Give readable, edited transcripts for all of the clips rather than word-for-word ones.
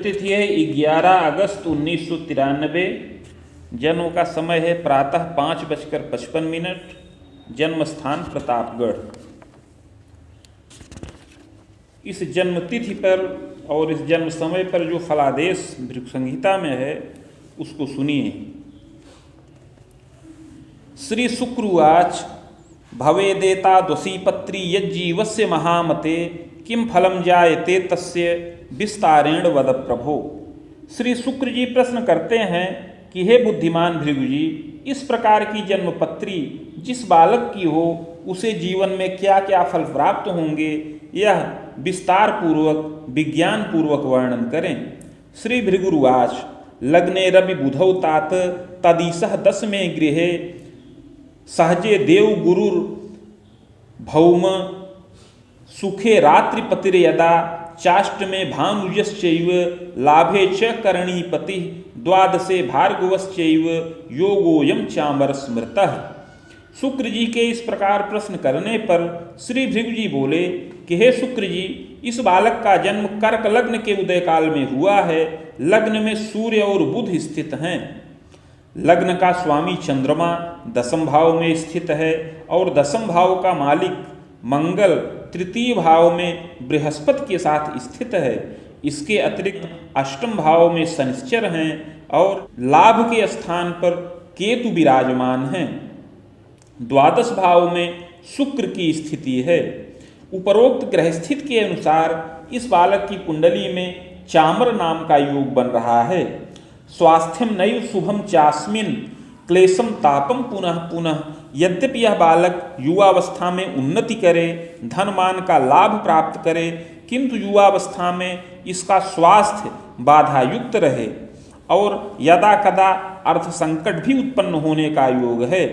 तिथि है 11 अगस्त 1993। जन्म का समय है प्रातः 5:55। जन्म स्थान प्रतापगढ़। इस जन्म तिथि पर और इस जन्म समय पर जो फलादेश भृगु संहिता में है उसको सुनिए। श्री शुक्र उवाच भवेदेतादशीपत्री यज्जीवस्य महामते किम फलम जायते तस्य विस्तारेण वद प्रभो। श्री शुक्र जी प्रश्न करते हैं कि हे बुद्धिमान भृगु जी, इस प्रकार की जन्मपत्री जिस बालक की हो उसे जीवन में क्या क्या फल प्राप्त होंगे, यह विस्तार पूर्वक विज्ञान पूर्वक वर्णन करें। श्री भृगुरुवाच लग्ने रवि बुधौ तात तदीसः 10वें गृहे सहजे देव गुरुर भौम सुखे रात्रिपतिर्यदा चाष्टमे भानुजश्चैव लाभे च करणीपति द्वादशे भार्गवश्चैव योगोयम चामर स्मृतः। शुक्र जी के इस प्रकार प्रश्न करने पर श्री भृगु जी बोले कि हे शुक्र जी, इस बालक का जन्म कर्क लग्न के उदय काल में हुआ है। लग्न में सूर्य और बुध स्थित हैं। लग्न का स्वामी चंद्रमा 10वें भाव में स्थित है और 10वें भाव का मालिक मंगल 3 भाव में बृहस्पति के साथ स्थित है। इसके अतिरिक्त 8वें भाव में शनिश्चर हैं और लाभ के स्थान पर केतु विराजमान हैं। 12 भाव में शुक्र की स्थिति है। उपरोक्त ग्रह स्थिति के अनुसार इस बालक की कुंडली में चामर नाम का योग बन रहा है। स्वास्थ्यम नैव शुभम चास्मिन क्लेशम तापम पुनः पुनः। यद्यपि यह बालक युवावस्था में उन्नति करे, धनमान का लाभ प्राप्त करे, किंतु युवावस्था में इसका स्वास्थ्य बाधायुक्त रहे और यदा कदा अर्थ संकट भी उत्पन्न होने का योग है।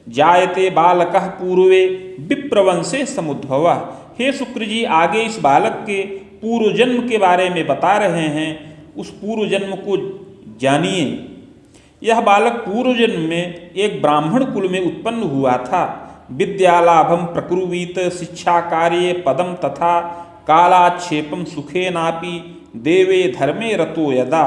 जायते बालकः पूर्वे विप्रवंशे समुद्भवः। हे शुक्र जी, आगे इस बालक के पूर्व जन्म के बारे में बता रहे हैं। उस पूर्व जन्म को जानिए। यह बालक पूर्व जन्म में एक ब्राह्मण कुल में उत्पन्न हुआ था। विद्यालाभम प्रकुर्वीत शिक्षा कार्ये पदम तथा कालाक्षेपम सुखे नापि देवे धर्मे रतो यदा।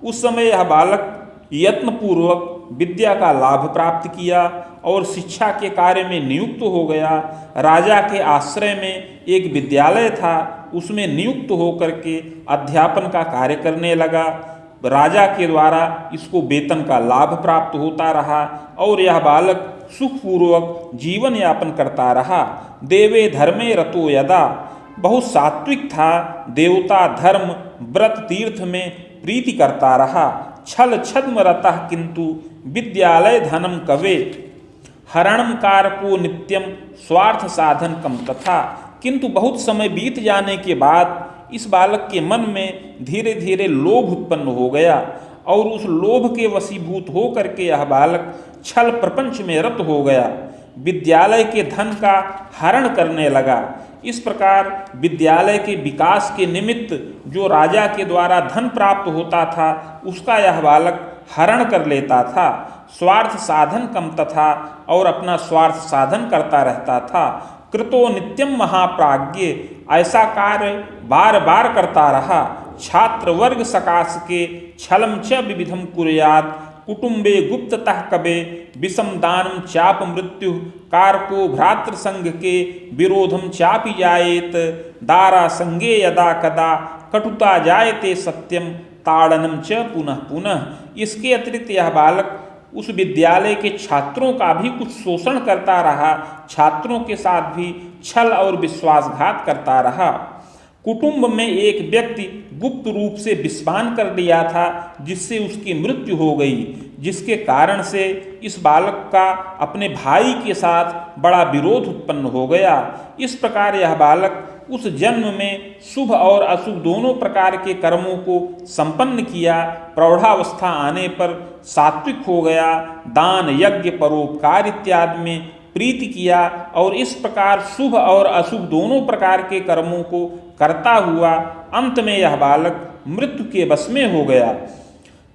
उस समय यह बालक यत्नपूर्वक विद्या का लाभ प्राप्त किया और शिक्षा के कार्य में नियुक्त हो गया। राजा के आश्रय में एक विद्यालय था, उसमें नियुक्त होकर के अध्यापन का कार्य करने लगा। राजा के द्वारा इसको वेतन का लाभ प्राप्त होता रहा और यह बालक सुखपूर्वक जीवन यापन करता रहा। देवे धर्मे रतो यदा, बहुत सात्विक था। देवता धर्म व्रत तीर्थ में प्रीति करता रहा। छल छद्म रतः किंतु विद्यालय धनम कवे हरणम कारको नित्यम स्वार्थ साधन कम तथा। किंतु बहुत समय बीत जाने के बाद इस बालक के मन में धीरे धीरे लोभ उत्पन्न हो गया और उस लोभ के वशीभूत होकर के यह बालक छल प्रपंच में रत हो गया। विद्यालय के धन का हरण करने लगा। इस प्रकार विद्यालय के विकास के निमित्त जो राजा के द्वारा धन प्राप्त होता था उसका यह बालक हरण कर लेता था। स्वार्थ साधन कम तथा, और अपना स्वार्थ साधन करता रहता था। कृतो नित्यम महाप्राज्ञ, ऐसा कार्य बार बार करता रहा। छात्र वर्ग सकाश के छलम च विविधम कुर्यात् कुटुंबे गुप्ततः कबे विषम दानम चाप मृत्यु कारको भ्रातृ संग के विरोधम चापि जायेत दारा संगे यदा कदा कटुता जायते सत्यम ताड़नम च पुनः पुनः। इसके अतिरिक्त यह बालक उस विद्यालय के छात्रों का भी कुछ शोषण करता रहा। छात्रों के साथ भी छल और विश्वासघात करता रहा। कुटुंब में एक व्यक्ति गुप्त रूप से विस्वान कर दिया था जिससे उसकी मृत्यु हो गई, जिसके कारण से इस बालक का अपने भाई के साथ बड़ा विरोध उत्पन्न हो गया। इस प्रकार यह बालक उस जन्म में शुभ और अशुभ दोनों प्रकार के कर्मों को संपन्न किया। प्रौढ़ावस्था आने पर सात्विक हो गया, दान यज्ञ परोपकार इत्यादि में प्रीति किया और इस प्रकार शुभ और अशुभ दोनों प्रकार के कर्मों को करता हुआ अंत में यह बालक मृत्यु के वश में हो गया।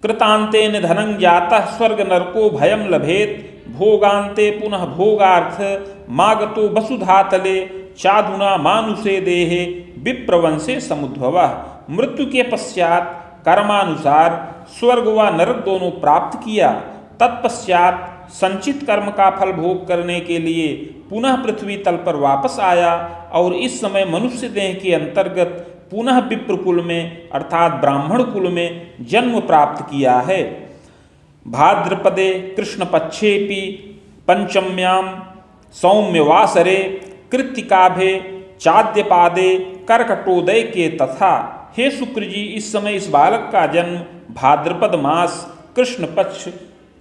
कृतांतेन धनं जातः स्वर्ग नरको भयम लभेत भोगांते पुनः भोगार्थ मागतो वसुधातले चाधुना मानुषे देहे विप्रवंशे समुद्भवः। मृत्यु के पश्चात कर्मानुसार स्वर्ग व नरक दोनों प्राप्त किया। तत्पश्चात संचित कर्म का फल भोग करने के लिए पुनः पृथ्वी तल पर वापस आया और इस समय मनुष्य देह के अंतर्गत पुनः विप्र कुल में अर्थात ब्राह्मण कुल में जन्म प्राप्त किया है। भाद्रपदे कृष्ण पक्षेपि पंचम्याम सौम्यवासरे कृत्तिकाभे चाद्यपादे कर्कटोदय के तथा। हे शुक्र जी, इस समय इस बालक का जन्म भाद्रपद मास कृष्ण पक्ष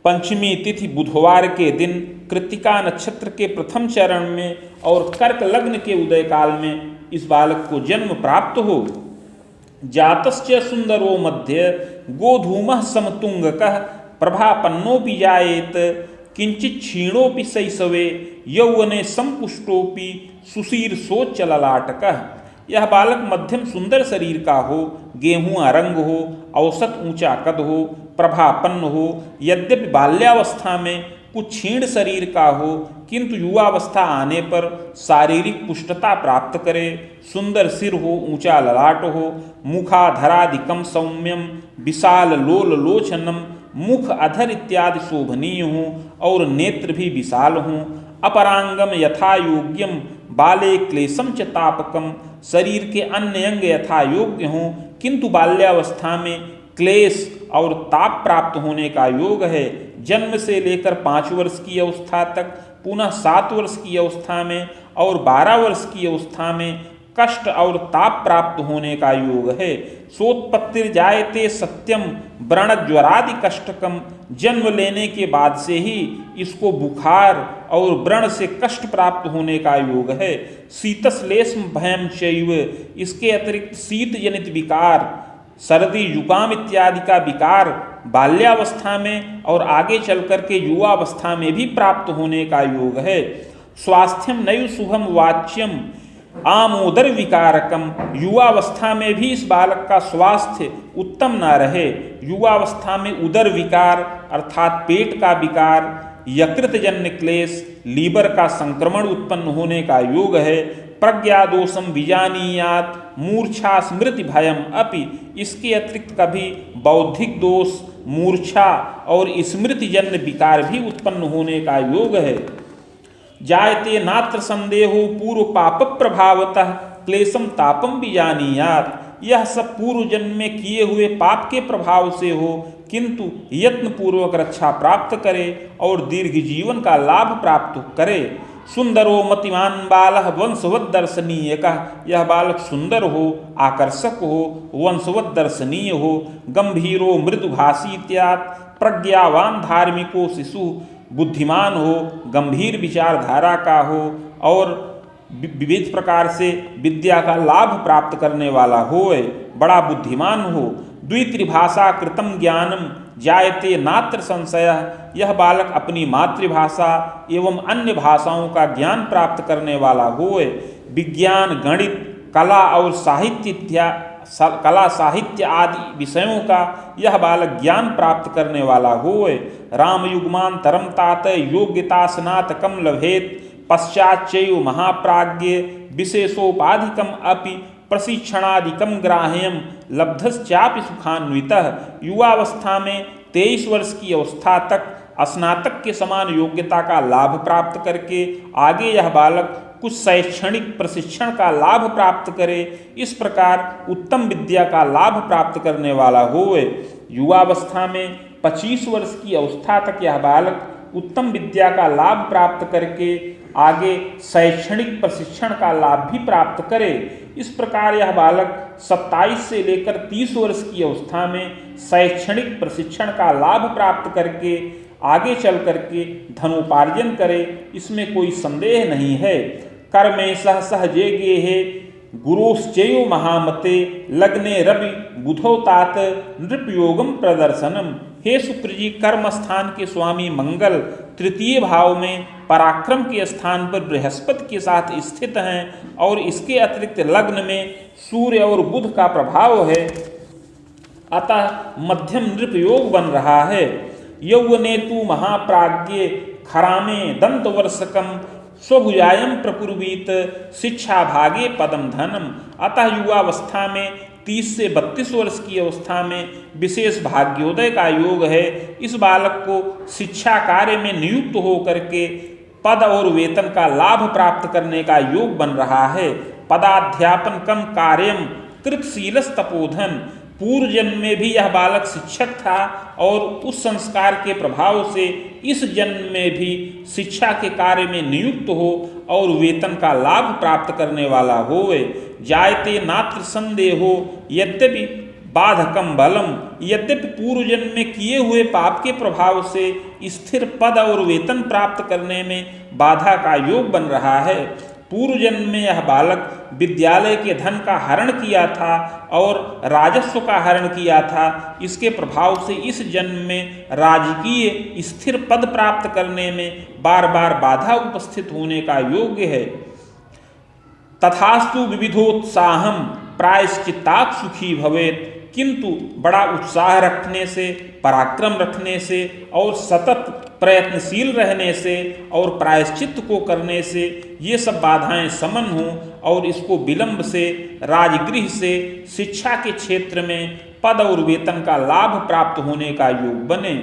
पंचमी तिथि बुधवार के दिन कृत्तिका नक्षत्र के प्रथम चरण में और कर्क लग्न के उदय काल में इस बालक को जन्म प्राप्त हो। जातस्य सुंदरो मध्य गोधूमः समतुंगकः प्रभापन्नोपि जायेत किंचित क्षीणोपि शैशवे यौवने संपुष्टोपि सुशीर्षोच्चललाटकः। यह बालक मध्यम सुंदर शरीर का हो, गेहूं रंग हो, औसत ऊंचा कद हो, प्रभापन्न हो, यद्यपि बाल्यावस्था में कुछ क्षीण शरीर का हो किंतु युवावस्था आने पर शारीरिक पुष्टता प्राप्त करे, सुंदर सिर हो, ऊंचा ललाट हो, मुखाधरादिकम सौम्यम विशाल लोल लोचनम, मुख अधर इत्यादि शोभनीय हो और नेत्र भी विशाल हों, अपरांगम यथा योग्यम बाले क्लेशम च तापकम, शरीर के अन्य अंग यथा योग्य हों किंतु बाल्यावस्था में क्लेश और ताप प्राप्त होने का योग है। जन्म से लेकर 5 वर्ष की अवस्था तक, पुनः 7 वर्ष की अवस्था में और 12 वर्ष की अवस्था में कष्ट और ताप प्राप्त होने का योग है। सोत्पत्तिर्जायते सत्यम व्रणज्वरादि कष्टकम, जन्म लेने के बाद से ही इसको बुखार और व्रण से कष्ट प्राप्त होने का योग है। शीतश्लेष्म भयम चैव, इसके अतिरिक्त शीत जनित विकार, सर्दी जुकाम इत्यादि का विकार बाल्यावस्था में और आगे चलकर के युवावस्था में भी प्राप्त होने का योग है। स्वास्थ्यम नैव शुभम वाच्यम आमोदर विकारकम, युवावस्था में भी इस बालक का स्वास्थ्य उत्तम न रहे। युवावस्था में उदर विकार अर्थात पेट का विकार, यकृतजन्य क्लेश, लीवर का संक्रमण उत्पन्न होने का योग है। प्रज्ञादोषम विजानीयात मूर्छा स्मृति भयम अपि, इसके अतिरिक्त कभी बौद्धिक दोष, मूर्छा और स्मृतिजन्य विकार भी उत्पन्न होने का योग है। जायते नात्र संदेहो पूर्व पाप प्रभावतः क्लेशम तापम विजानीयात, यह सब पूर्व जन्म में किए हुए पाप के प्रभाव से हो किंतु यत्न पूर्वक रक्षा प्राप्त करे और दीर्घ जीवन का लाभ प्राप्त करे। सुंदरो मतिमान बालः वंशवत दर्शनीय का, यह बालक सुंदर हो, आकर्षक हो, वंशवत दर्शनीय हो, गंभीरो मृदुभाषी इत्यादि, प्रज्ञावान धार्मिको शिशु, बुद्धिमान हो, गंभीर विचारधारा का हो और विविध प्रकार से विद्या का लाभ प्राप्त करने वाला होए, बड़ा बुद्धिमान हो। द्वित्रिभाषा कृतम ज्ञानम जायते नात्र संशय, यह बालक अपनी मातृभाषा एवं अन्य भाषाओं का ज्ञान प्राप्त करने वाला होए। विज्ञान, गणित, कला और कला साहित्य आदि विषयों का यह बालक ज्ञान प्राप्त करने वाला होए। रामयुग्मांतरम तात योग्यता स्नातकम लभेत पश्चाच्चैव महाप्राज्ञ विशेषोपाधिकम अपि प्रशिक्षणादिकम ग्राह्यम लब्धश्चापि सुखान्वितः, युवावस्था में 23 वर्ष की अवस्था तक स्नातक के समान योग्यता का लाभ प्राप्त करके आगे यह बालक कुछ शैक्षणिक प्रशिक्षण का लाभ प्राप्त करे, इस प्रकार उत्तम विद्या का लाभ प्राप्त करने वाला होए। युवावस्था में 25 वर्ष की अवस्था तक यह बालक उत्तम विद्या का लाभ प्राप्त करके आगे शैक्षणिक प्रशिक्षण का लाभ भी प्राप्त करे। इस प्रकार यह बालक 27 से लेकर 30 वर्ष की अवस्था में शैक्षणिक प्रशिक्षण का लाभ प्राप्त करके आगे चल करके धनोपार्जन करे, इसमें कोई संदेह नहीं है। कर्मे सह सहजे गेहे गुरोश्चयो महामते लग्ने रवि बुधो तात नृपयोगम प्रदर्शनम, हे शुक्र जी, कर्म स्थान के स्वामी मंगल तृतीय भाव में पराक्रम के स्थान पर बृहस्पति के साथ स्थित हैं और इसके अतिरिक्त लग्न में सूर्य और बुध का प्रभाव है, अतः मध्यम नृपयोग बन रहा है। यौवने तु महाप्राज्ञे खरामे दंतवर्षकम स्वभुजायम प्रकुर्वीत शिक्षा भागे पदम धनम, अतः युवावस्था में 30 से 32 वर्ष की अवस्था में विशेष भाग्योदय का योग है। इस बालक को शिक्षा कार्य में नियुक्त होकर के पद और वेतन का लाभ प्राप्त करने का योग बन रहा है। पदाध्यापन कम कार्यम कृतशीलस तपोधन। पूर्व जन्म में भी यह बालक शिक्षक था और उस संस्कार के प्रभाव से इस जन्म में भी शिक्षा के कार्य में नियुक्त हो और वेतन का लाभ प्राप्त करने वाला होवे। जायते नात्र संदेहो यद्यपि बाधकम बलम। यद्यपि पूर्व जन्म में किए हुए पाप के प्रभाव से स्थिर पद और वेतन प्राप्त करने में बाधा का योग बन रहा है। पूर्व जन्म में यह बालक विद्यालय के धन का हरण किया था और राजस्व का हरण किया था। इसके प्रभाव से इस जन्म में राजकीय स्थिर पद प्राप्त करने में बार बार बाधा उपस्थित होने का योग्य है। तथास्तु विविधोत्साहम प्रायश्चित्तात् सुखी भवेत्। किंतु बड़ा उत्साह रखने से, पराक्रम रखने से और सतत प्रयत्नशील रहने से और प्रायश्चित्त को करने से ये सब बाधाएं समन हों और इसको विलंब से, राजगृह से, शिक्षा के क्षेत्र में पद और वेतन का लाभ प्राप्त होने का योग बने।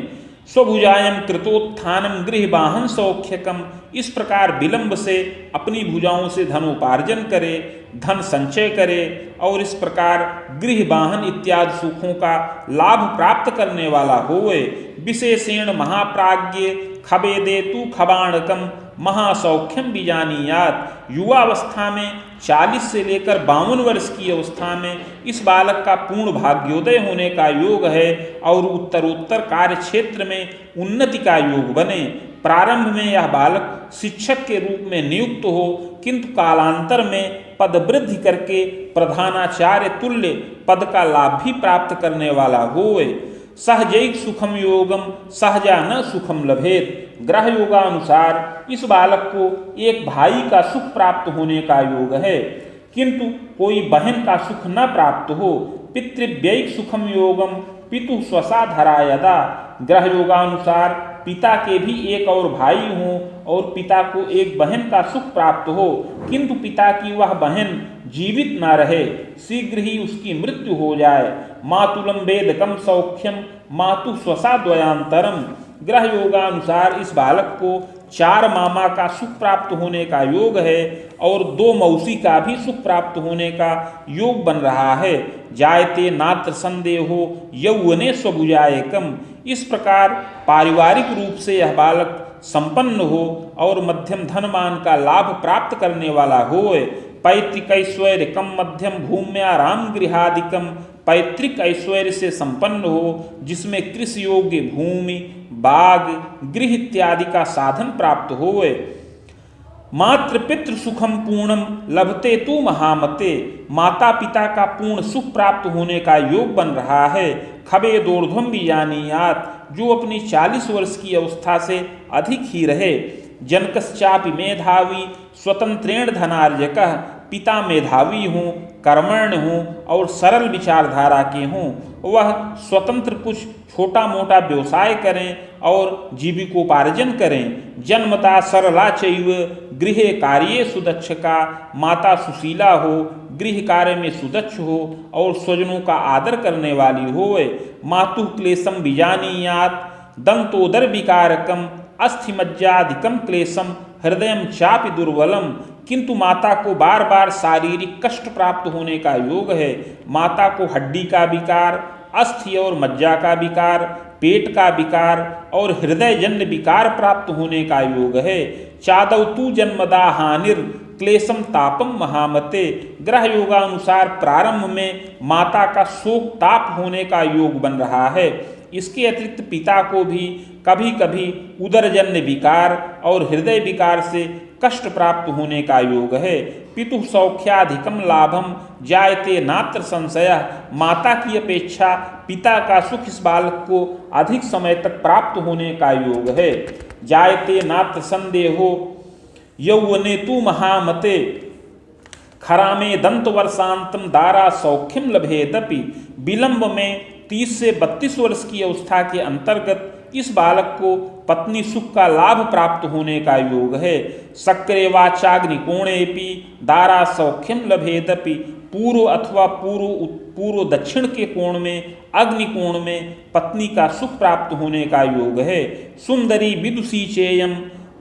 स्वभुजायम कृतोत्थानम गृह वाहन सौख्यकम। इस प्रकार विलंब से अपनी भुजाओं से धनोपार्जन करे, धन संचय करे और इस प्रकार गृह वाहन इत्यादि सुखों का लाभ प्राप्त करने वाला होवे। विशेषेण महाप्राज्ञ खबेदेतु खबाणकम महासौख्यम बीजानीयात। युवावस्था में 40 से लेकर 52 वर्ष की अवस्था में इस बालक का पूर्ण भाग्योदय होने का योग है और उत्तरोत्तर कार्य क्षेत्र में उन्नति का योग बने। प्रारंभ में यह बालक शिक्षक के रूप में नियुक्त हो, किंतु कालांतर में पद वृद्धि करके प्रधानाचार्य तुल्य पद का लाभ भी प्राप्त करने वाला होवे। सहजैक सुखम योगम सहजा न सुखम लभेत। ग्रह योगानुसार इस बालक को एक भाई का सुख प्राप्त होने का योग है, किंतु कोई बहन का सुख न प्राप्त हो। पितृव्ययिक सुखम योगम पितु स्वसा धरायदा। ग्रह योगानुसार पिता के भी एक और भाई हों और पिता को एक बहन का सुख प्राप्त हो, किंतु पिता की वह बहन जीवित न रहे, शीघ्र ही उसकी मृत्यु हो जाए। मातुलम वेदकम सौख्यम मातु स्वसा द्वयांतरम। ग्रह योगानुसार इस बालक को 4 मामा का सुख प्राप्त होने का योग है और 2 मौसी का भी सुख प्राप्त होने का योग बन रहा है। जायते नात्र संदेहो यौवने स्वभुजायकम। इस प्रकार पारिवारिक रूप से यह बालक संपन्न हो और मध्यम धनमान का लाभ प्राप्त करने वाला होए। पैतृक ऐश्वर्य कम मध्यम भूम्या राम गृहादिकम। पैतृक ऐश्वर्य से संपन्न हो जिसमें कृषि योग्य भूमि, बाग, गृह इत्यादि का साधन प्राप्त होए। मात्र पितृ सुखम पूर्णम लभते तु महामते। माता पिता का पूर्ण सुख प्राप्त होने का योग बन रहा है। खबे दोर्ध्वम बीजानीयात। जो अपनी 40 वर्ष की अवस्था से अधिक ही रहे। जनकश्चापि मेधावी स्वतंत्रेण धनार्जकः। पिता मेधावी हों, कर्मण्य हों और सरल विचारधारा के हों, वह स्वतंत्र कुछ छोटा मोटा व्यवसाय करें और जीविकोपार्जन करें। जन्मता सरला चैव गृहे कार्ये सुदक्षका। माता सुशीला हो, गृह कार्य में सुदक्ष हो और स्वजनों का आदर करने वाली होवे। मातु क्लेशम बीजानीयात दंतोदर विकारकम अस्थिमज्जादिकम क्लेशम हृदयम चापि दुर्बलम। किंतु माता को बार बार शारीरिक कष्ट प्राप्त होने का योग है। माता को हड्डी का विकार, अस्थि और मज्जा का विकार, पेट का विकार और हृदय जन्य विकार प्राप्त होने का योग है। चादौ तु जन्मदा हानिर क्लेशम तापम महामते। ग्रह योगानुसार प्रारंभ में माता का शोक ताप होने का योग बन रहा है। इसके अतिरिक्त पिता को भी कभी कभी उदरजन्य विकार और हृदय विकार से कष्ट प्राप्त होने का योग है। पितु सौख्याधिकम लाभम जायते नात्र संशयः। माता की अपेक्षा पिता का सुख इस बालक को अधिक समय तक प्राप्त होने का योग है। जायते नात्र संदेहो यौवने तु महामते। खरामे दंत वर्षांतम दारा सौख्यम लभेदपि। विलंब में 30 से 32 वर्ष की अवस्था के अंतर्गत इस बालक को पत्नी सुख का लाभ प्राप्त होने का योग है। सक्रे वाचाग्निकोणेपि दारा सौख्यम लभेदपि। पूर्व अथवा पूर्व दक्षिण के कोण में, अग्नि कोण में पत्नी का सुख प्राप्त होने का योग है। सुंदरी विदुषी चेयम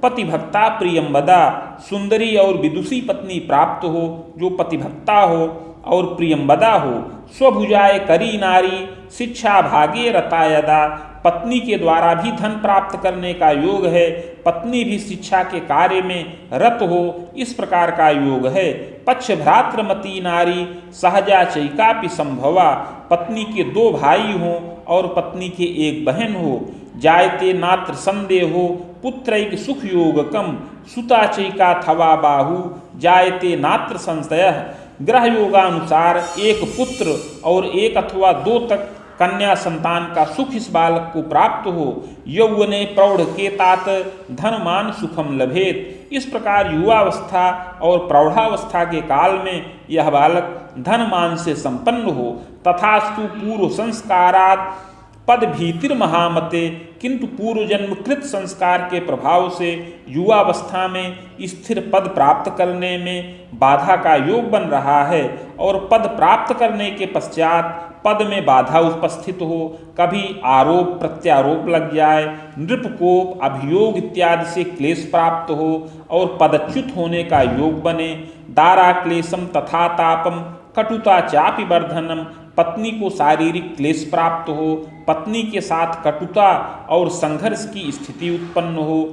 पतिभक्ता प्रियम वदा। सुंदरी और विदुषी पत्नी प्राप्त हो जो पतिभक्ता हो और प्रियंवदा हो। स्वभुजाए करी नारी शिक्षा भागे रता यदा। पत्नी के द्वारा भी धन प्राप्त करने का योग है, पत्नी भी शिक्षा के कार्य में रत हो, इस प्रकार का योग है। पक्ष भ्रातृमती नारी सहजा चैकापि संभवा। पत्नी के 2 भाई हों और पत्नी के 1 बहन हो। जायते नात्र संदेहो पुत्रैक सुख योगकम। सुता चैका थवा बाहु जायते नात्र संशयः। ग्रह योगानुसार 1 पुत्र और 1 अथवा 2 तक कन्या संतान का सुख इस बालक को प्राप्त हो। यौवने प्रौढ़ के तात धनमान सुखम लभेत। इस प्रकार युवावस्था और प्रौढ़ावस्था के काल में यह बालक धनमान से संपन्न हो। तथास्तु पूर्व संस्कारात् पद भीतिर महामते। किंतु पूर्व जन्म कृत संस्कार के प्रभाव से युवावस्था में स्थिर पद प्राप्त करने में बाधा का योग बन रहा है और पद प्राप्त करने के पश्चात पद में बाधा उपस्थित हो, कभी आरोप प्रत्यारोप लग जाए, नृपकोप अभियोग इत्यादि से क्लेश प्राप्त हो और पदच्युत होने का योग बने। दारा क्लेशम तथा तापम कटुता चापि वर्धनम। पत्नी को शारीरिक क्लेश प्राप्त हो, पत्नी के साथ कटुता और संघर्ष की स्थिति उत्पन्न हो।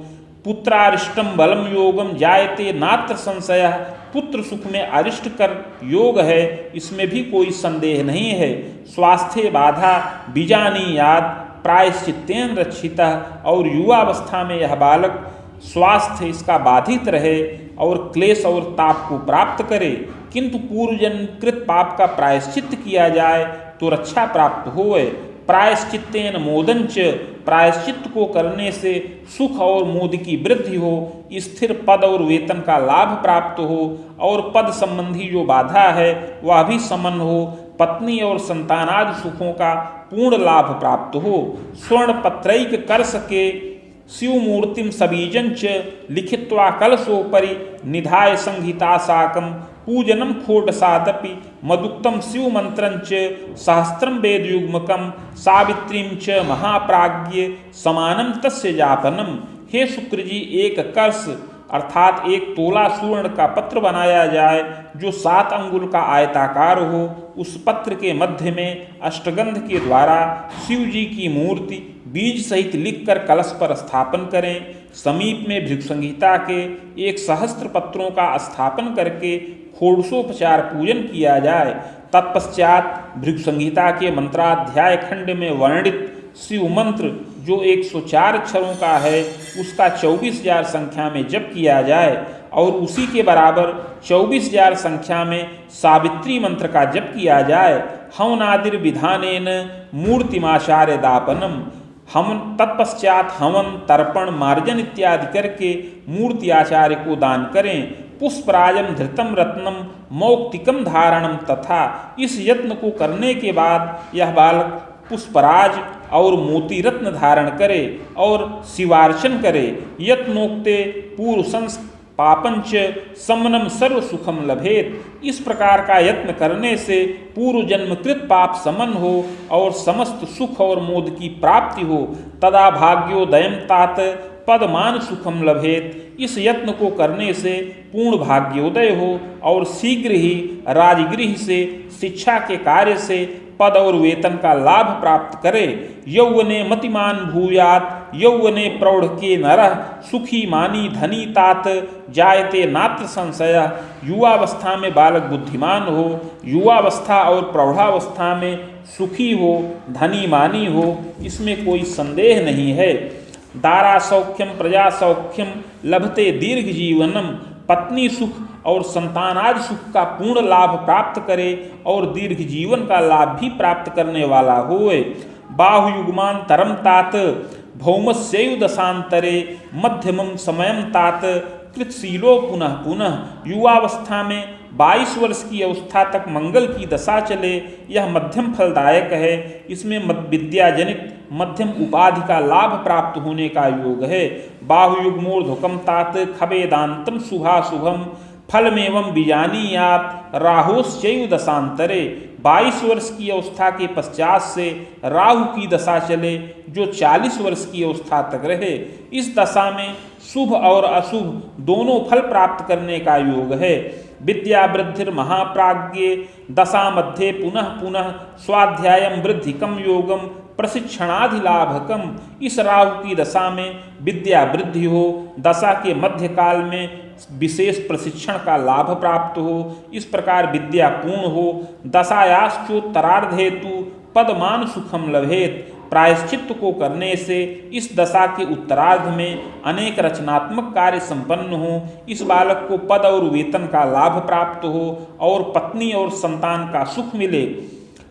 पुत्रारिष्टम बलम योगम जायते नात्र संशय। पुत्र सुख में अरिष्ट कर योग है, इसमें भी कोई संदेह नहीं है। स्वास्थ्य बाधा बीजानी याद प्रायश्चित्तेन रक्षिता। और युवावस्था में यह बालक स्वास्थ्य इसका बाधित रहे और क्लेश और ताप को प्राप्त करे, किंतु पूर्वजन्मकृत पाप का प्रायश्चित्त किया जाए तो रक्षा प्राप्त होए। प्रायश्चित्तेन मोदंच। प्रायश्चित्त को करने से सुख और मोद की वृद्धि हो, स्थिर पद और वेतन का लाभ प्राप्त हो और पद संबंधी जो बाधा है वह भी समन हो, पत्नी और संतानादि सुखों का पूर्ण लाभ प्राप्त हो। स्वर्ण पत्रैक कर सके शिवमूर्तिम सबीजंच। लिखित्वा कलशोपरि निधाय संहिता साकम। पूजनम खोडसादपि मदुक्तम शिवमंत्रंच। सहस्त्रम वेद युग्मकम सावित्रीम च महाप्राज्ञ समानम तस्य जापनम। हे शुक्र जी, 1 कर्ष अर्थात 1 तोला स्वर्ण का पत्र बनाया जाए जो 7 अंगुल का आयताकार हो। उस पत्र के मध्य में अष्टगंध के द्वारा शिव जी की मूर्ति बीज सहित लिखकर कलश पर स्थापन करें। समीप में भृगुसंहिता के 1 सहस्त्र पत्रों का स्थापन करके षोडशोपचार पूजन किया जाए। तत्पश्चात भृगुसंहिता के मंत्राध्याय खंड में वर्णित शिव मंत्र जो 104 अक्षरों का है उसका 24,000 संख्या में जप किया जाए और उसी के बराबर 24,000 संख्या में सावित्री मंत्र का जप किया जाए। हवनादिर विधानेन मूर्तिमाचार्य दापनम। हम तत्पश्चात हवन तर्पण मार्जन इत्यादि करके मूर्ति आचार्य को दान करें। पुष्पराजम धृतम रत्नम मौक्तिकम धारणम तथा। इस यत्न को करने के बाद यह बालक पुष्पराज और मोती रत्न धारण करे और शिवार्चन करे। यत्नोक्ते पूर्व पापंच समनम सर्व सुखम लभेत। इस प्रकार का यत्न करने से पूर्व जन्मकृत पाप समन हो और समस्त सुख और मोद की प्राप्ति हो। तदा भाग्योदयम तात पदमान सुखम लभेत। इस यत्न को करने से पूर्ण भाग्योदय हो और शीघ्र ही राजगृह से शिक्षा के कार्य से पद और वेतन का लाभ प्राप्त करे। यौवने मतिमान भूयात यौवने प्रौढ़ के नरः सुखी मानी धनी तात जायते नात्र संशय। युवावस्था में बालक बुद्धिमान हो, युवावस्था और प्रौढ़ावस्था में सुखी हो, धनी मानी हो, इसमें कोई संदेह नहीं है। दारा सौख्यम प्रजा सौख्यम लभते दीर्घ जीवनम। पत्नी सुख और संतानादि सुख का पूर्ण लाभ प्राप्त करे और दीर्घ जीवन का लाभ भी प्राप्त करने वाला होए। बाहुयुग्मान तरम तात भौमस्यैव दशांतरे मध्यमम समयम तात कृतशीलो पुनः पुनः। युवावस्था में 22 वर्ष की अवस्था तक मंगल की दशा चले, यह मध्यम फलदायक है। इसमें विद्या जनित मध्यम उपाधि का लाभ प्राप्त होने का योग है। बाहुयुग्मोर्ध्वकम तात खवेदांतम शुभाशुभम फलमेवं बीजानीयात् राहुश्चैव दशांतरे। 22 वर्ष की अवस्था के पश्चात से राहु की दशा चले जो 40 वर्ष की अवस्था तक रहे। इस दशा में शुभ और अशुभ दोनों फल प्राप्त करने का योग है। विद्या वृद्धिर महाप्राज्ञे दशा मध्ये पुनः पुनः स्वाध्यायम वृद्धिकम योगम प्रशिक्षणाधिलाभकम। इस राहु की दशा में विद्या वृद्धि हो, दशा के मध्य काल में विशेष प्रशिक्षण का लाभ प्राप्त हो, इस प्रकार विद्या पूर्ण हो, दशायाश्चोत्तरार्ध हेतु पदमान सुखम लभेत। प्रायश्चित्त को करने से इस दशा के उत्तरार्ध में अनेक रचनात्मक कार्य संपन्न हो, इस बालक को पद और वेतन का लाभ प्राप्त हो और पत्नी और संतान का सुख मिले।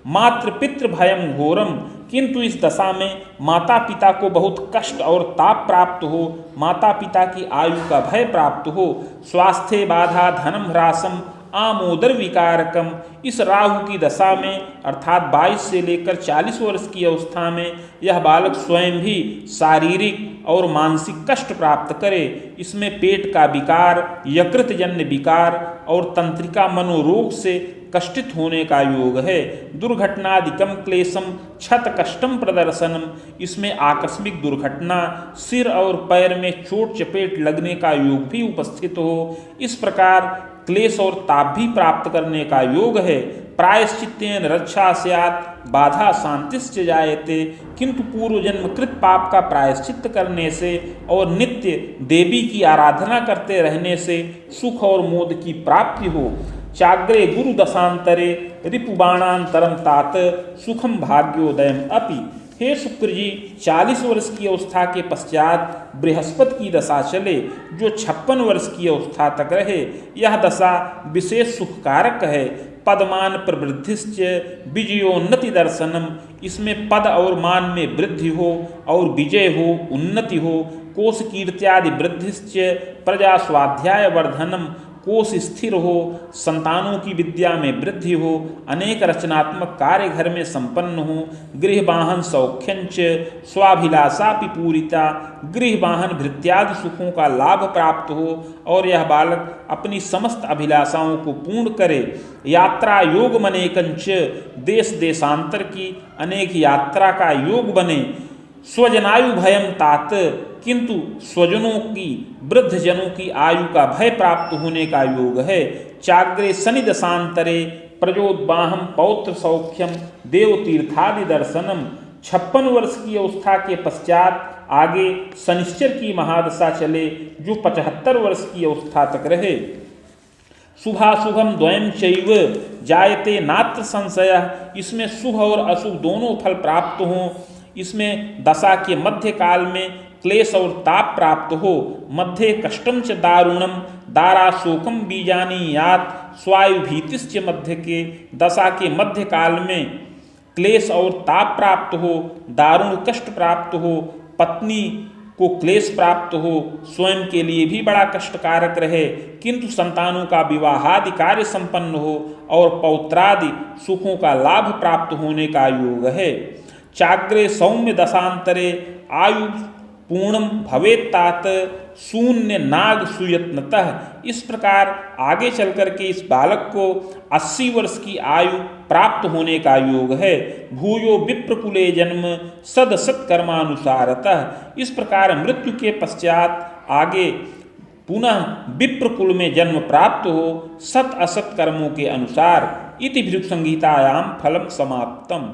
मातृ पितृ भयम घोरम, किंतु इस दशा में माता पिता को बहुत कष्ट और ताप प्राप्त हो, माता पिता की आयु का भय प्राप्त हो। स्वास्थ्य बाधा धनम ह्रासम आमोदर विकारकम। इस राहु की दशा में अर्थात 22 से लेकर 40 वर्ष की अवस्था में यह बालक स्वयं भी शारीरिक और मानसिक कष्ट प्राप्त करे। इसमें पेट का विकार, यकृतजन्य विकार और तंत्रिका मनोरोग से कष्टित होने का योग है। दुर्घटनादिकम क्लेशम क्षत कष्टम प्रदर्शनम। इसमें आकस्मिक दुर्घटना, सिर और पैर में चोट चपेट लगने का योग भी उपस्थित हो, इस प्रकार क्लेश और ताप भी प्राप्त करने का योग है। प्रायश्चित्तेन रक्षा स्यात् बाधा शांतिश्च जायते, किंतु पूर्व जन्म कृत पाप का प्रायश्चित्त करने से और नित्य देवी की आराधना करते रहने से सुख और मोद की प्राप्ति हो। चाग्रे गुरु दशांतरे रिपुबाणांतरम तात सुखम भाग्योदयम अपि। हे शुक्र जी, 40 वर्ष की अवस्था के पश्चात बृहस्पति की दशा चले जो 56 वर्ष की अवस्था तक रहे। यह दशा विशेष सुखकारक है। पदमान प्रवृद्धिश्च विजयोन्नति दर्शनम। इसमें पद और मान में वृद्धि हो और विजय हो, उन्नति हो। कोश कीर्त्यादि वृद्धिश्च प्रजा स्वाध्याय वर्धनम। कोश स्थिर हो, संतानों की विद्या में वृद्धि हो, अनेक रचनात्मक कार्य घर में संपन्न हो। गृह वाहन सौख्यंच स्वाभिलाषापि पूरिता। गृह वाहन भृत्यादि सुखों का लाभ प्राप्त हो और यह बालक अपनी समस्त अभिलाषाओं को पूर्ण करे। यात्रा योग मनेकंच। देश देशांतर की अनेक यात्रा का योग बने। स्वजनायु भयम तात, किंतु स्वजनों की वृद्ध जनों की आयु का भय प्राप्त होने का योग है। चाग्रे शनि दशांतरे प्रजोद्वाहम पौत्र सौख्यम देवतीर्थादि दर्शनम। 56 वर्ष की अवस्था के पश्चात आगे शनिश्चर की महादशा चले जो 75 वर्ष की अवस्था तक रहे। शुभाशुभम द्वयम चैव जायते नात्र संशय। इसमें शुभ और अशुभ दोनों फल प्राप्त हों। इसमें दशा के मध्य काल में क्लेश और ताप प्राप्त हो। मध्य कष्टम च दारुणम दाराशोकम बीजानीयात् स्वायु भीतिश्च। मध्य के दशा के मध्य काल में क्लेश और ताप प्राप्त हो, दारुण कष्ट प्राप्त हो, पत्नी को क्लेश प्राप्त हो, स्वयं के लिए भी बड़ा कष्टकारक रहे, किंतु संतानों का विवाहादि कार्य संपन्न हो और पौत्रादि सुखों का लाभ प्राप्त होने का योग है। चाग्रे सौम्य दशांतरे आयु पूर्णम भवेत्तात शून्य नाग सुयत्नतः। इस प्रकार आगे चल करके इस बालक को 80 वर्ष की आयु प्राप्त होने का योग है। भूयो विप्रकुले जन्म सद सत कर्मानुसारतः। इस प्रकार मृत्यु के पश्चात आगे पुनः विप्रकुल में जन्म प्राप्त हो सत असत कर्मों के अनुसार। इति भृगु संहितायां फलम समाप्तम।